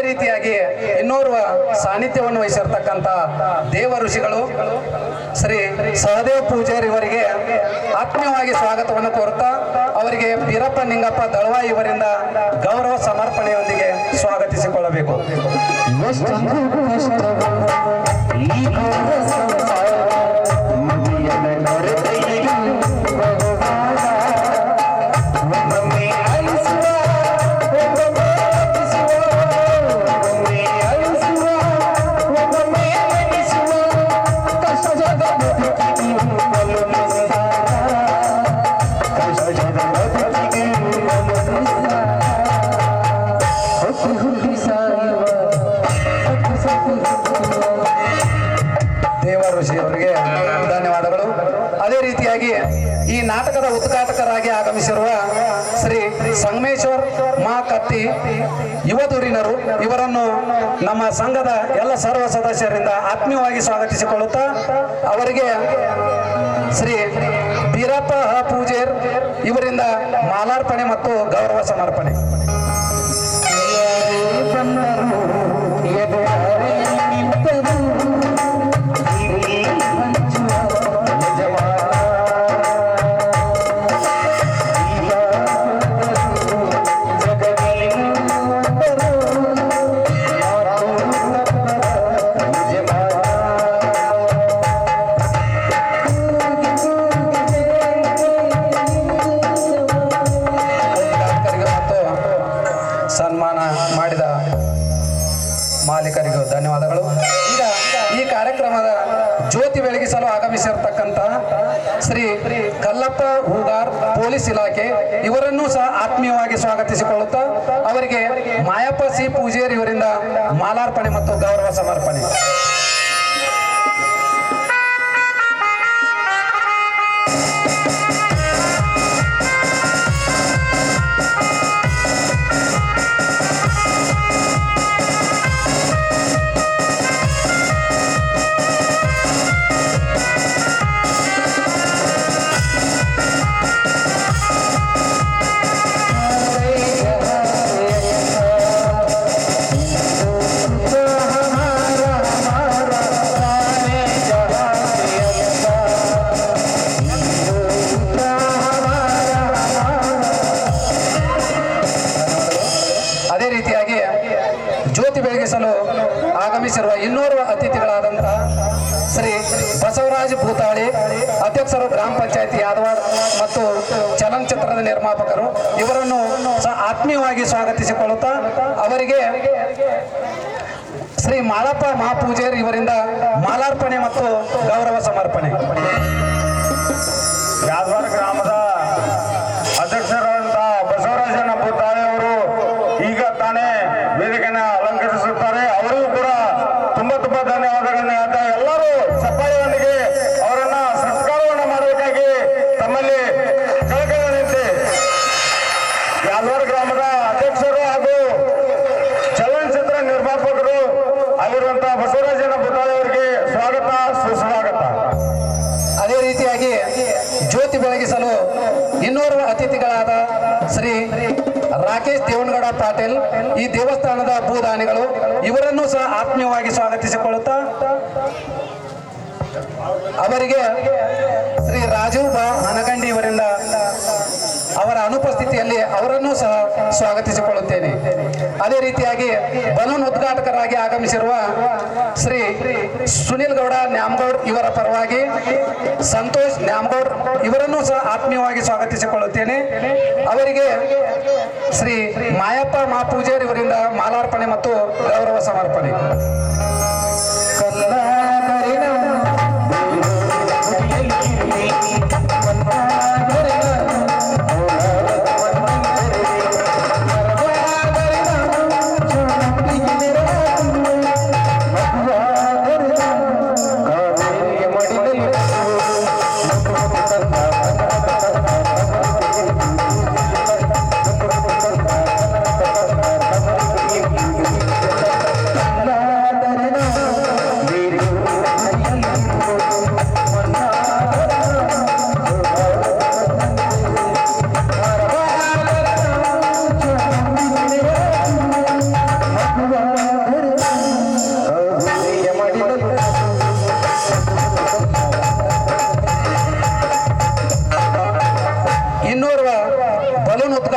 ರೀತಿಯಾಗಿ ಇನ್ನೋರ್ವ ಸಾನ್ನಿಧ್ಯವನ್ನು ವಹಿಸಿರ್ತಕ್ಕಂಥ ದೇವ ಋಷಿಗಳು ಶ್ರೀ ಸಹದೇವ್ ಪೂಜಾರಿ ಇವರಿಗೆ ಆತ್ಮೀಯವಾಗಿ ಸ್ವಾಗತವನ್ನು ಕೋರುತ್ತಾ ಅವರಿಗೆ ಬೀರಪ್ಪ ನಿಂಗಪ್ಪ ದಳವಾ ಇವರಿಂದ ಗೌರವ ಸಮರ್ಪಣೆಯೊಂದಿಗೆ ಸ್ವಾಗತಿಸಿಕೊಳ್ಳಬೇಕು. ಋಷಿಯವರಿಗೆ ಧನ್ಯವಾದಗಳು. ಅದೇ ರೀತಿಯಾಗಿ ಈ ನಾಟಕದ ಉದ್ಘಾಟಕರಾಗಿ ಆಗಮಿಸಿರುವ ಶ್ರೀ ಸಂಗಮೇಶ್ವರ್ ಮಾ ಕತ್ತಿ ಯುವಧುರಿನರು ಇವರನ್ನು ನಮ್ಮ ಸಂಘದ ಎಲ್ಲ ಸರ್ವ ಸದಸ್ಯರಿಂದ ಆತ್ಮೀಯವಾಗಿ ಸ್ವಾಗತಿಸಿಕೊಳ್ಳುತ್ತಾ ಅವರಿಗೆ ಶ್ರೀ ಬೀರಪ್ಪ ಪೂಜೇರ್ ಇವರಿಂದ ಮಾಲಾರ್ಪಣೆ ಮತ್ತು ಗೌರವ ಸಮರ್ಪಣೆ. ಸನ್ಮಾನ ಮಾಡಿದ ಮಾಲೀಕರಿಗೂ ಧನ್ಯವಾದಗಳು. ಈಗ ಈ ಕಾರ್ಯಕ್ರಮದ ಜ್ಯೋತಿ ಬೆಳಗಿಸಲು ಆಗಮಿಸಿರ್ತಕ್ಕಂಥ ಶ್ರೀ ಕಲ್ಲಪ್ಪ ಹೂಗಾರ್ ಪೊಲೀಸ್ ಇಲಾಖೆ ಇವರನ್ನೂ ಸಹ ಆತ್ಮೀಯವಾಗಿ ಸ್ವಾಗತಿಸಿಕೊಳ್ಳುತ್ತಾ ಅವರಿಗೆ ಮಾಯಪ್ಪ ಸಿ ಪೂಜೇರಿ ಇವರಿಂದ ಮಾಲಾರ್ಪಣೆ ಮತ್ತು ಗೌರವ ಸಮರ್ಪಣೆ. ಅದೇ ರೀತಿಯಾಗಿ ಜ್ಯೋತಿ ಬೆಳಗಿಸಲು ಆಗಮಿಸಿರುವ ಇನ್ನೋರ್ವ ಅತಿಥಿಗಳಾದಂತಹ ಶ್ರೀ ಬಸವರಾಜ್ ಭೂತಾಳಿ ಅಧ್ಯಕ್ಷರು ಗ್ರಾಮ ಪಂಚಾಯತಿ ಯಾದವಾಡ ಮತ್ತು ಚಲನಚಿತ್ರದ ನಿರ್ಮಾಪಕರು ಇವರನ್ನು ಸಹ ಆತ್ಮೀಯವಾಗಿ ಸ್ವಾಗತಿಸಿಕೊಳ್ಳುತ್ತಾ ಅವರಿಗೆ ಶ್ರೀ ಮಾಳಪ್ಪ ಮಹಾಪೂಜೇರಿ ಇವರಿಂದ ಮಾಲಾರ್ಪಣೆ ಮತ್ತು ಗೌರವ ಸಮರ್ಪಣೆ. ಯಾದವಾಡ ಗ್ರಾಮದ ಅಧ್ಯಕ್ಷರಾದಂತಹ ಬಸವರಾಜನ ಭೂತಾಳಿ ಅವರು ಈಗ ತಾನೇ ವೇದಿಕೆಯನ್ನು ಅಲಂಕರಿಸುತ್ತಾರೆ. ಅವರಿಗೂ ಕೂಡ ತುಂಬಾ ಧನ್ಯವಾದಗಳನ್ನು ಹೇಳ್ತಾ ಎಲ್ಲರೂ ಚಪ್ಪಾಳೆಯೊಂದಿಗೆ ಅವರನ್ನ ಸತ್ಕಾರವನ್ನು ಮಾಡಬೇಕಾಗಿ ತಮ್ಮಲ್ಲಿ ಕಳಕಳಿಸಿ ಯಾದವಾಡ ಗ್ರಾಮದ ಅಧ್ಯಕ್ಷರು ಹಾಗೂ ಚಲನಚಿತ್ರ ನಿರ್ಮಾಪಕರು ಆಗಿರುವಂತಹ ಬಸವರಾಜನ ಭೂತಾಳಿ ಅವರಿಗೆ ಸ್ವಾಗತ ಸುಸ್ವಾಗತ. ಅದೇ ರೀತಿಯಾಗಿ ಜ್ಯೋತಿ ಬೆಳಗಿಸಲು ಇನ್ನೋರ್ವ ಅತಿಥಿಗಳಾದ ಶ್ರೀ ರಾಕೇಶ್ ದೇವನಗೌಡ ಪಾಟೀಲ್ ಈ ದೇವಸ್ಥಾನದ ಭೂದಾನಿಗಳು ಇವರನ್ನು ಸಹ ಆತ್ಮೀಯವಾಗಿ ಸ್ವಾಗತಿಸಿಕೊಳ್ಳುತ್ತಾ ಅವರಿಗೆ ಶ್ರೀ ರಾಜೀವ್ ಬಾ ಹನಗಂಡಿ ಇವರಿಂದ ಅವರ ಅನುಪಸ್ಥಿತಿಯಲ್ಲಿ ಅವರನ್ನು ಸಹ ಸ್ವಾಗತಿಸಿಕೊಳ್ಳುತ್ತೇನೆ. ಅದೇ ರೀತಿಯಾಗಿ ಬಲೂನ್ ಉದ್ಘಾಟಕರಾಗಿ ಆಗಮಿಸಿರುವ ಶ್ರೀ ಸುನಿಲ್ ಗೌಡ ನ್ಯಾಮಗೌಡ್ ಇವರ ಪರವಾಗಿ ಸಂತೋಷ್ ನ್ಯಾಮಗೌಡ್ ಇವರನ್ನು ಸಹ ಆತ್ಮೀಯವಾಗಿ ಸ್ವಾಗತಿಸಿಕೊಳ್ಳುತ್ತೇನೆ. ಅವರಿಗೆ ಶ್ರೀ ಮಾಯಪ್ಪ ಮಹಾಪೂಜಾರಿ ಇವರಿಂದ ಮಾಲಾರ್ಪಣೆ ಮತ್ತು ಗೌರವ ಸಮರ್ಪಣೆ.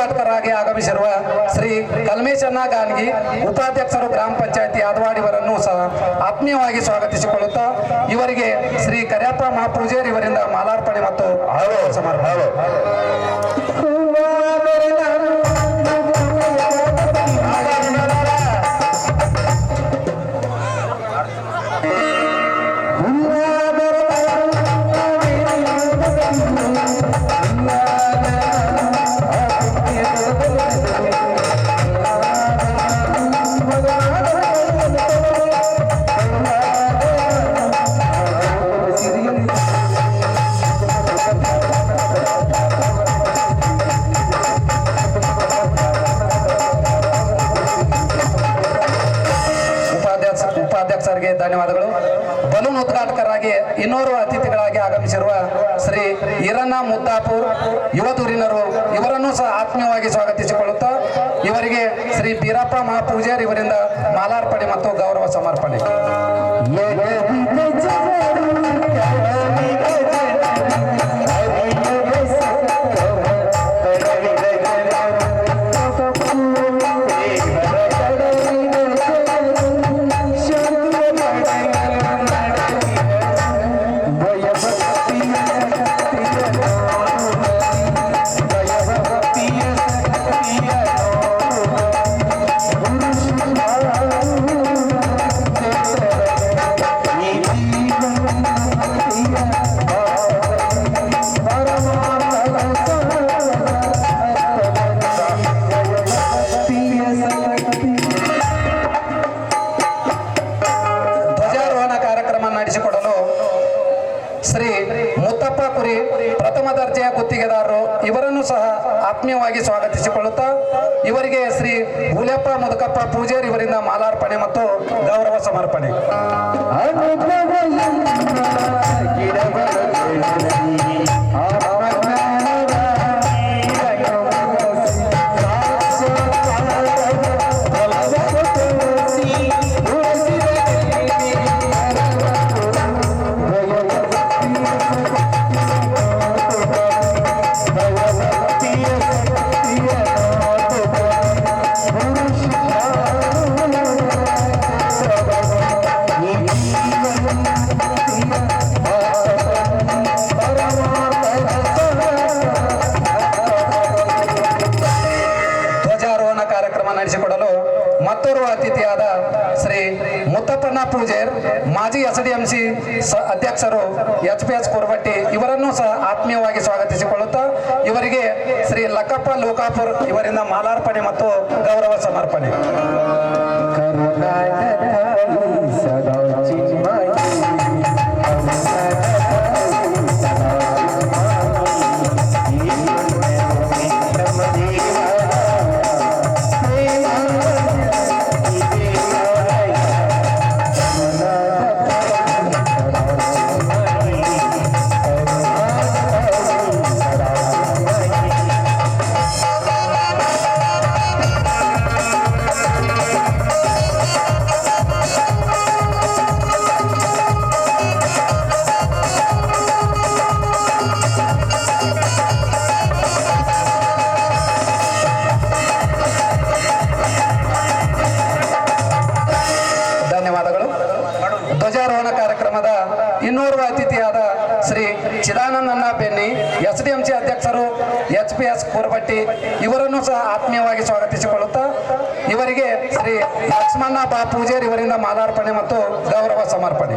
ಉದ್ಘಾಟಕರಾಗಿ ಆಗಮಿಸಿರುವ ಶ್ರೀ ಕಲ್ಮೇಶಣ್ಣ ಗಾನ್ಗಿ ಉಪಾಧ್ಯಕ್ಷರು ಗ್ರಾಮ ಪಂಚಾಯತಿ ಯಾದವಾಡಿವರನ್ನು ಸಹ ಆತ್ಮೀಯವಾಗಿ ಸ್ವಾಗತಿಸಿಕೊಳ್ಳುತ್ತಾ ಇವರಿಗೆ ಶ್ರೀ ಕರಿಯಪ್ಪ ಮಹಾಪೂಜಾರಿ ಇವರಿಂದ ಮಾಲಾರ್ಪಣೆ ಮತ್ತು ಸಮರ್ಪಣೆ. ಉಪಾಧ್ಯಕ್ಷರಿಗೆ ಧನ್ಯವಾದಗಳು. ಬಲೂನ್ ಉದ್ಘಾಟಕರಾಗಿ ಇನ್ನೋರ್ವ ಅತಿಥಿಗಳಾಗಿ ಆಗಮಿಸಿರುವ ಶ್ರೀ ಈರಣ್ಣ ಮುದ್ದಾಪುರ್ ಯುವಧುರಿನರು ಇವರನ್ನು ಸಹ ಆತ್ಮೀಯವಾಗಿ ಸ್ವಾಗತಿಸಿಕೊಳ್ಳುತ್ತಾ ಇವರಿಗೆ ಶ್ರೀ ಬೀರಪ್ಪ ಮಹಾಪೂಜಾರಿ ಇವರಿಂದ ಮಾಲಾರ್ಪಣೆ ಮತ್ತು ಗೌರವ ಸಮರ್ಪಣೆ. ಧ್ವಜಾರೋಹಣ ಕಾರ್ಯಕ್ರಮ ನಡೆಸಿಕೊಡಲು ಶ್ರೀ ಮುತ್ತಪ್ಪ ಕುರಿ ಪ್ರಥಮ ದರ್ಜೆಯ ಗುತ್ತಿಗೆದಾರರು ಇವರನ್ನು ಸಹ ಆತ್ಮೀಯವಾಗಿ ಸ್ವಾಗತಿಸಿಕೊಳ್ಳುತ್ತಾ ಇವರಿಗೆ ಶ್ರೀ ಹುಲಿಯಪ್ಪ ಮುದುಕಪ್ಪ ಪೂಜಾರಿ ಇವರಿಂದ ಮಾಲಾರ್ಪಣೆ ಮತ್ತು ಗೌರವ ಸಮರ್ಪಣೆ. ಧ್ವಜಾರೋಹಣ ಕಾರ್ಯಕ್ರಮ ನಡೆಸಿಕೊಡಲು ಮತ್ತೋರ್ವ ಅತಿಥಿಯಾದ ಶ್ರೀ ಮುತ್ತಪ್ಪಣ್ಣ ಪೂಜಾರ್ ಮಾಜಿ SDMC ಅಧ್ಯಕ್ಷರು HPS ಕೋರಬಟ್ಟಿ ಇವರನ್ನು ಸಹ ಆತ್ಮೀಯವಾಗಿ ಸ್ವಾಗತಿಸಿಕೊಳ್ಳುತ್ತಾ ಇವರಿಗೆ ಶ್ರೀ ಲಕ್ಕಪ್ಪ ಲೋಕಾಪುರ್ ಇವರಿಂದ ಮಾಲಾರ್ಪಣೆ ಮತ್ತು ಗೌರವ ಸಮರ್ಪಣೆ. ಧ್ವಜಾರೋಹಣ ಕಾರ್ಯಕ್ರಮದ ಇನ್ನೋರ್ವ ಅತಿಥಿಯಾದ ಶ್ರೀ ಚಿದಾನಂದಣ್ಣ ಬೆನ್ನಿ SDMC ಅಧ್ಯಕ್ಷರು HPS ಕೋರಬಟ್ಟಿ ಇವರನ್ನು ಸಹ ಆತ್ಮೀಯವಾಗಿ ಸ್ವಾಗತಿಸಿಕೊಳ್ಳುತ್ತಾ ಇವರಿಗೆ ಶ್ರೀ ಲಕ್ಷ್ಮಣ್ಣ ಬಾ ಪೂಜಾರಿ ಇವರಿಂದ ಮಾಲಾರ್ಪಣೆ ಮತ್ತು ಗೌರವ ಸಮರ್ಪಣೆ.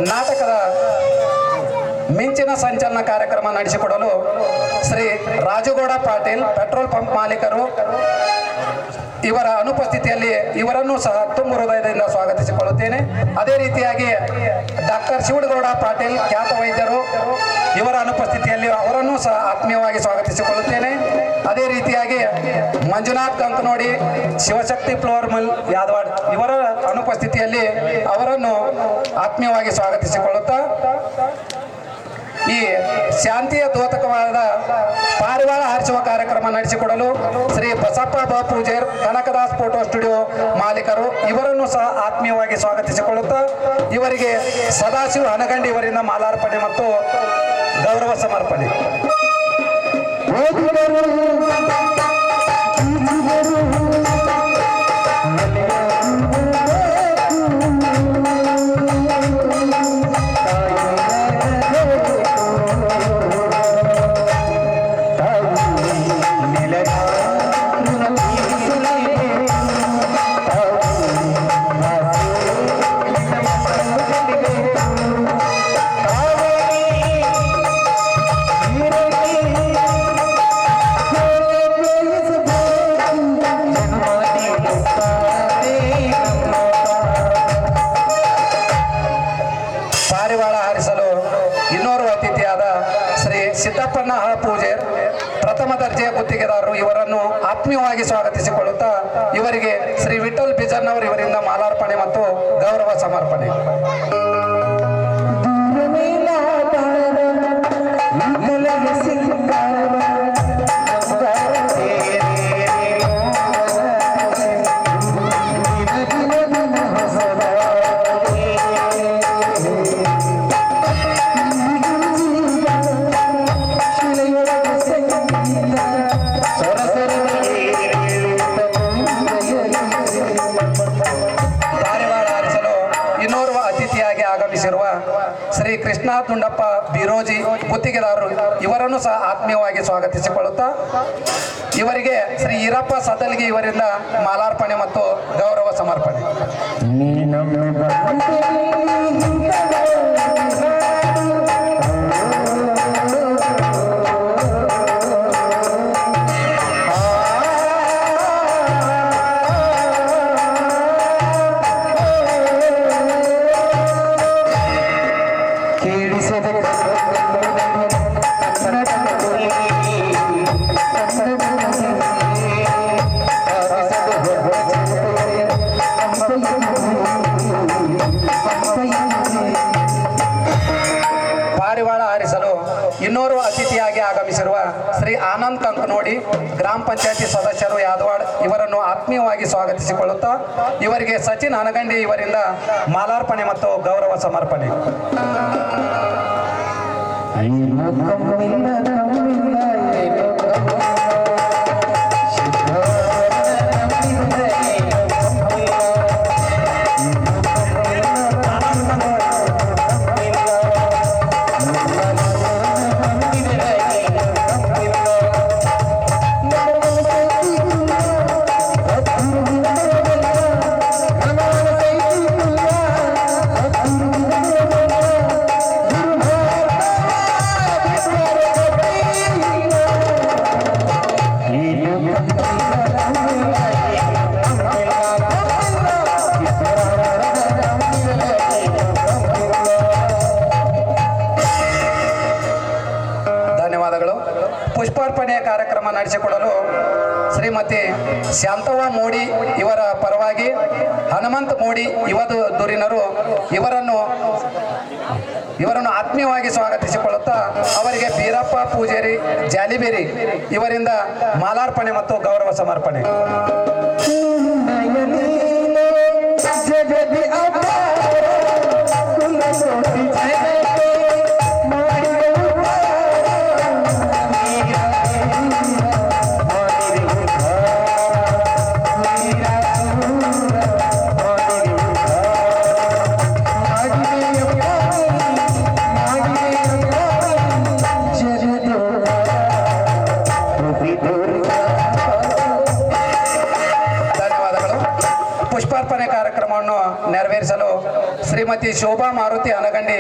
ನಾಟಕದ ಮಿಂಚಿನ ಸಂಚಲನ ಕಾರ್ಯಕ್ರಮ ನಡೆಸಿಕೊಡಲು ಶ್ರೀ ರಾಜುಗೌಡ ಪಾಟೀಲ್ ಪೆಟ್ರೋಲ್ ಪಂಪ್ ಮಾಲೀಕರು ಇವರ ಅನುಪಸ್ಥಿತಿಯಲ್ಲಿ ಇವರನ್ನು ಸಹ ತುಂಬ ಹೃದಯದಿಂದ ಸ್ವಾಗತಿಸಿಕೊಳ್ಳುತ್ತೇನೆ. ಅದೇ ರೀತಿಯಾಗಿ ಡಾಕ್ಟರ್ ಶಿವಗೌಡ ಪಾಟೀಲ್ ಖ್ಯಾತ ವೈದ್ಯರು, ಇವರ ಅನುಪಸ್ಥಿತಿಯಲ್ಲಿ ಅವರನ್ನು ಸಹ ಆತ್ಮೀಯವಾಗಿ ಸ್ವಾಗತಿಸಿಕೊಳ್ಳುತ್ತೇನೆ. ಅದೇ ರೀತಿಯಾಗಿ ಮಂಜುನಾಥ್ ಕಂಕನೋಡಿ, ಶಿವಶಕ್ತಿ ಫ್ಲೋರ್ ಮಿಲ್ ಯಾದವಾಡ್ ಇವರ ಅನುಪಸ್ಥಿತಿಯಲ್ಲಿ ಅವರನ್ನು ಆತ್ಮೀಯವಾಗಿ ಸ್ವಾಗತಿಸಿಕೊಳ್ಳುತ್ತಾ ಈ ಶಾಂತಿಯ ದ್ಯೋತಕವಾದ ಪಾರಿವಾಳ ಹಾರಿಸುವ ಕಾರ್ಯಕ್ರಮ ನಡೆಸಿಕೊಡಲು ಶ್ರೀ ಬಸಪ್ಪ ಪೂಜೇರ್ ಕನಕದಾಸ್ ಫೋಟೋ ಸ್ಟುಡಿಯೋ ಮಾಲೀಕರು ಇವರನ್ನು ಸಹ ಆತ್ಮೀಯವಾಗಿ ಸ್ವಾಗತಿಸಿಕೊಳ್ಳುತ್ತಾ ಇವರಿಗೆ ಸದಾಶಿವ ಹನಗಂಡಿ ಇವರಿಂದ ಮಾಲಾರ್ಪಣೆ ಮತ್ತು ಗೌರವ ಸಮರ್ಪಣೆ. ಪಾರಿವಾಳ ಹಾರಿಸಲು ಇನ್ನೋರ್ವ ಅತಿಥಿಯಾದ ಶ್ರೀ ಸಿದ್ದಪ್ಪಣ್ಣ ಪೂಜೇರ್ ಪ್ರಥಮ ದರ್ಜೆಯ ಗುತ್ತಿಗೆದಾರರು ಇವರನ್ನು ಆತ್ಮೀಯವಾಗಿ ಸ್ವಾಗತಿಸಿಕೊಳ್ಳುತ್ತಾ ಇವರಿಗೆ ಶ್ರೀ ವಿಠಲ್ ಬಿಜನ್ನವರು ಇವರಿಂದ ಮಾಲಾರ್ಪಣೆ ಮತ್ತು ಗೌರವ ಸಮರ್ಪಣೆ. ಆಗಮಿಸಿರುವ ಶ್ರೀ ಕೃಷ್ಣ ತುಂಡಪ್ಪ ಬಿರೋಜಿ ಗುತ್ತಿಗೆದಾರರು ಇವರನ್ನು ಸಹ ಆತ್ಮೀಯವಾಗಿ ಸ್ವಾಗತಿಸಿಕೊಳ್ಳುತ್ತಾ ಇವರಿಗೆ ಶ್ರೀ ಈರಪ್ಪ ಸದಲ್ಗಿ ಇವರಿಂದ ಮಾಲಾರ್ಪಣೆ ಮತ್ತು ಗೌರವ ಸಮರ್ಪಣೆ. ಪಾರಿವಾಳ ಹಾರಿಸಲು ಇನ್ನೋರ್ವ ಅತಿಥಿಯಾಗಿ ಆಗಮಿಸಿರುವ ಶ್ರೀ ಆನಂದ್ ಕಂಕನೋಡಿ ಗ್ರಾಮ ಪಂಚಾಯತಿ ಸದಸ್ಯರು ಯಾದವಾಡ್ ಇವರನ್ನು ಆತ್ಮೀಯವಾಗಿ ಸ್ವಾಗತಿಸಿಕೊಳ್ಳುತ್ತಾ ಇವರಿಗೆ ಸಚಿನ್ ಹನಗಂಡಿ ಇವರಿಂದ ಮಾಲಾರ್ಪಣೆ ಮತ್ತು ಗೌರವ ಸಮರ್ಪಣೆ. ಪುಷ್ಪಾರ್ಪಣೆಯ ಕಾರ್ಯಕ್ರಮ ನಡೆಸಿಕೊಡಲು ಶ್ರೀಮತಿ ಶಾಂತವ್ವ ಮೋಡಿ ಇವರ ಪರವಾಗಿ ಹನುಮಂತ ಮೋಡಿ ಯುವಧುರಿನರು ಇವರನ್ನು ಆತ್ಮೀಯವಾಗಿ ಸ್ವಾಗತಿಸಿಕೊಳ್ಳುತ್ತಾ ಅವರಿಗೆ ಬೀರಪ್ಪ ಪೂಜೇರಿ ಜಾಲಿಬೇರಿ ಇವರಿಂದ ಮಾಲಾರ್ಪಣೆ ಮತ್ತು ಗೌರವ ಸಮರ್ಪಣೆ. ಶ್ರೀಮತಿ ಶೋಭಾ ಮಾರುತಿ ಅನಗಂಡಿ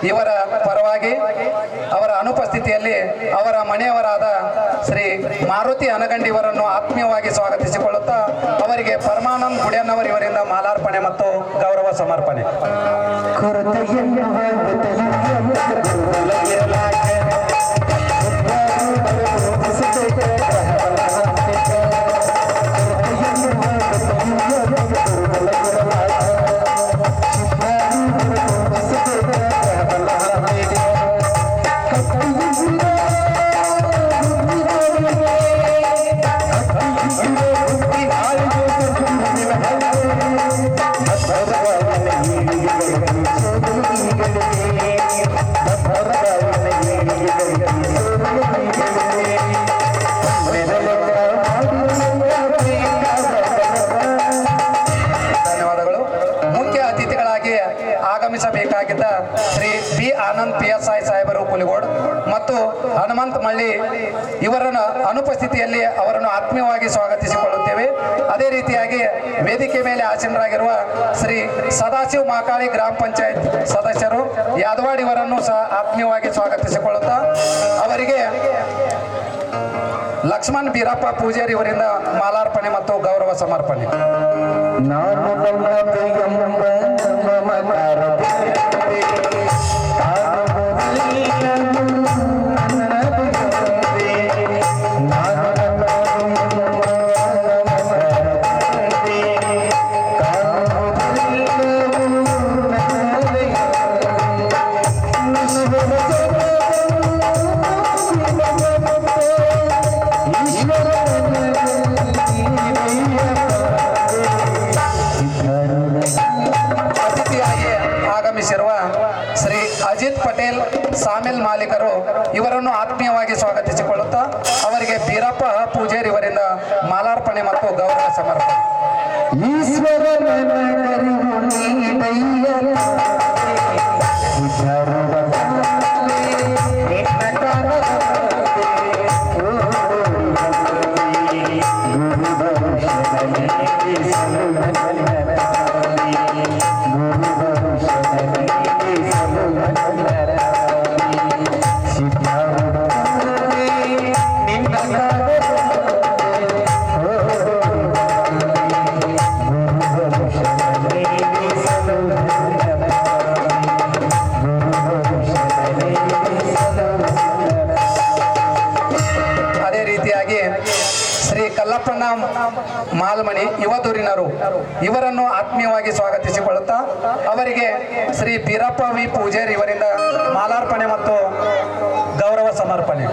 ಇವರ ಪರವಾಗಿ ಅವರ ಅನುಪಸ್ಥಿತಿಯಲ್ಲಿ ಅವರ ಮನೆಯವರಾದ ಶ್ರೀ ಮಾರುತಿ ಅನಗಂಡಿ ಇವರನ್ನು ಆತ್ಮೀಯವಾಗಿ ಸ್ವಾಗತಿಸಿಕೊಳ್ಳುತ್ತಾ ಅವರಿಗೆ ಪರಮಾನಂದ್ ಗುಡಿಯನ್ನವರ್ ಇವರಿಂದ ಮಾಲಾರ್ಪಣೆ ಮತ್ತು ಗೌರವ ಸಮರ್ಪಣೆ. ಆಗಮಿಸಬೇಕಾಗಿದ್ದ ಶ್ರೀ ಬಿ ಆನಂದ್ PSI ಸಾಹೇಬರು ಪುಲಿಗೋಡ್ ಮತ್ತು ಹನುಮಂತ್ ಮಳ್ಳಿ ಇವರ ಅನುಪಸ್ಥಿತಿಯಲ್ಲಿ ಅವರನ್ನು ಆತ್ಮೀಯವಾಗಿ ಸ್ವಾಗತಿಸಿಕೊಳ್ಳುತ್ತೇವೆ. ಅದೇ ರೀತಿಯಾಗಿ ವೇದಿಕೆ ಮೇಲೆ ಆಸೀನರಾಗಿರುವ ಶ್ರೀ ಸದಾಶಿವ ಮಾಕಾಳಿ ಗ್ರಾಮ ಪಂಚಾಯತ್ ಸದಸ್ಯರು ಯಾದವಾಡ್ ಇವರನ್ನು ಸಹ ಆತ್ಮೀಯವಾಗಿ ಸ್ವಾಗತಿಸಿಕೊಳ್ಳುತ್ತಾ ಅವರಿಗೆ ಲಕ್ಷ್ಮಣ್ ಬೀರಪ್ಪ ಪೂಜಾರಿ ಇವರಿಂದ ಮಾಲಾರ್ಪಣೆ ಮತ್ತು ಗೌರವ ಸಮರ್ಪಣೆ. ಶ್ರೀ ಅಜಿತ್ ಪಟೇಲ್ ಸಾಮಿಲ್ ಮಾಲೀಕರು ಇವರನ್ನು ಆತ್ಮೀಯವಾಗಿ ಸ್ವಾಗತಿಸಿಕೊಳ್ಳುತ್ತಾ ಅವರಿಗೆ ಬೀರಪ್ಪ ಪೂಜಾರಿ ಇವರಿಂದ ಮಾಲಾರ್ಪಣೆ ಮತ್ತು ಗೌರವ ಸಮರ್ಪಣೆ. ಶ್ರೀ ಕಲ್ಲಪ್ಪನ ಮಾಲ್ಮಣಿ ಯುವದೂರಿನರು ಇವರನ್ನು ಆತ್ಮೀಯವಾಗಿ ಸ್ವಾಗತಿಸಿಕೊಳ್ಳುತ್ತಾ ಅವರಿಗೆ ಶ್ರೀ ಬೀರಪ್ಪ ವಿ ಪೂಜಾರಿ ಇವರಿಂದ ಮಾಲಾರ್ಪಣೆ ಮತ್ತು ಗೌರವ ಸಮರ್ಪಣೆ.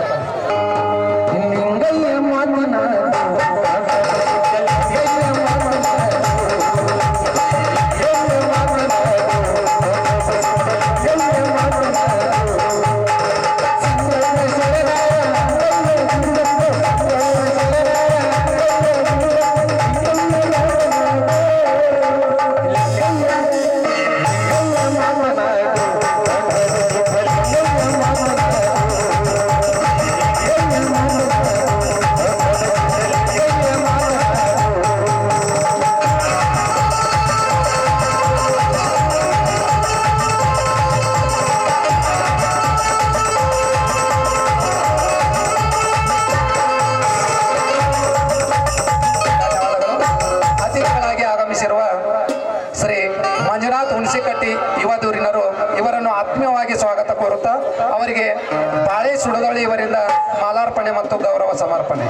ಶ್ರೀ ಮಂಜುನಾಥ್ ಹುಣಸಿಕಟ್ಟಿ ಯುವದೂರಿನರು ಇವರನ್ನು ಆತ್ಮೀಯವಾಗಿ ಸ್ವಾಗತ ಕೋರುತ್ತಾ ಅವರಿಗೆ ಬಾಳೆ ಸುಡದೊಳ್ಳಿ ಇವರಿಂದ ಮಾಲಾರ್ಪಣೆ ಮತ್ತು ಗೌರವ ಸಮರ್ಪಣೆ.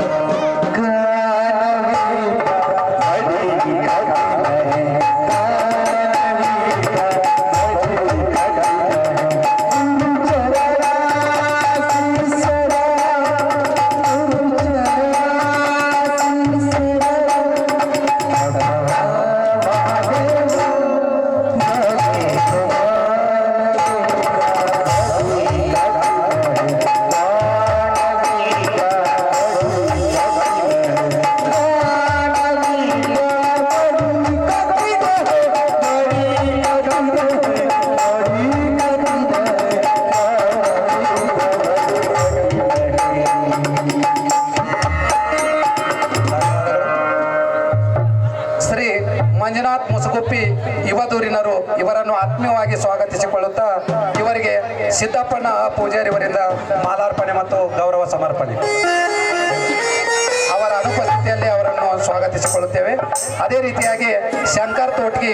ಯುವದೂರಿನರು ಇವರನ್ನು ಆತ್ಮೀಯವಾಗಿ ಸ್ವಾಗತಿಸಿಕೊಳ್ಳುತ್ತಾ ಇವರಿಗೆ ಸಿದ್ದಪ್ಪಣ್ಣ ಪೂಜಾರಿ ಅವರಿಂದ ಮಾಲಾರ್ಪಣೆ ಮತ್ತು ಗೌರವ ಸಮರ್ಪಣೆ. ಅವರ ಅನುಪಸ್ಥಿತಿಯಲ್ಲಿ ಅವರನ್ನು ಸ್ವಾಗತಿಸಿಕೊಳ್ಳುತ್ತೇವೆ. ಅದೇ ರೀತಿಯಾಗಿ ಶಂಕರ್ ತೋಟ್ಗಿ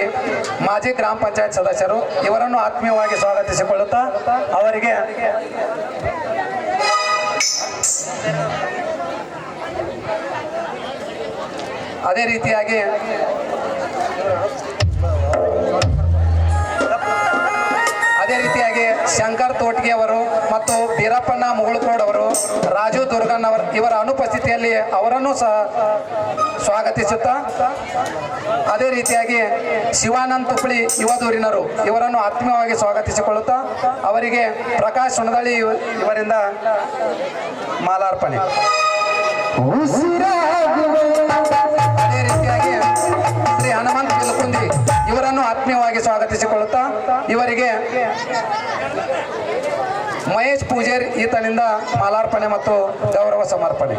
ಮಾಜಿ ಗ್ರಾಮ ಪಂಚಾಯತ್ ಸದಸ್ಯರು ಇವರನ್ನು ಆತ್ಮೀಯವಾಗಿ ಸ್ವಾಗತಿಸಿಕೊಳ್ಳುತ್ತಾ ಅವರಿಗೆ ಅದೇ ರೀತಿಯಾಗಿ ಶಂಕರ್ ತೋಟ್ಗಿ ಅವರು ಮತ್ತು ಬೀರಪ್ಪಣ್ಣ ಮುಗುಳ್ಕೋಡ್ ಅವರು, ರಾಜು ದುರ್ಗನ್ ಅವರು ಇವರ ಅನುಪಸ್ಥಿತಿಯಲ್ಲಿ ಅವರನ್ನು ಸಹ ಸ್ವಾಗತಿಸುತ್ತಾ ಅದೇ ರೀತಿಯಾಗಿ ಶಿವಾನಂದ್ ತುಪ್ಪಳಿ ಯುವದೂರಿನರು ಇವರನ್ನು ಆತ್ಮೀಯವಾಗಿ ಸ್ವಾಗತಿಸಿಕೊಳ್ಳುತ್ತಾ ಅವರಿಗೆ ಪ್ರಕಾಶ್ ಸುಣದಳ್ಳಿ ಇವರಿಂದ ಮಾಲಾರ್ಪಣೆ. ಅದೇ ರೀತಿಯಾಗಿ ಶ್ರೀ ಹನುಮಂತ ಕಿಲಕುಂದಿ ಇವರನ್ನು ಆತ್ಮೀಯವಾಗಿ ಸ್ವಾಗತಿಸಿಕೊಳ್ಳುತ್ತಾ ಇವರಿಗೆ ಮಹೇಶ್ ಪೂಜಾರಿ ಈತನಿಂದ ಮಾಲಾರ್ಪಣೆ ಮತ್ತು ಗೌರವ ಸಮರ್ಪಣೆ.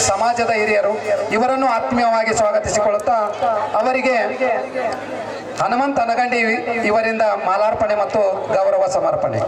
ಸಮಾಜದ ಹಿರಿಯರು ಇವರನ್ನು ಆತ್ಮೀಯವಾಗಿ ಸ್ವಾಗತಿಸಿಕೊಳ್ಳುತ್ತಾ ಅವರಿಗೆ ಹನುಮಂತ ಅನಗಂಡಿ ಇವರಿಂದ ಮಾಲಾರ್ಪಣೆ ಮತ್ತು ಗೌರವ ಸಮರ್ಪಣೆ.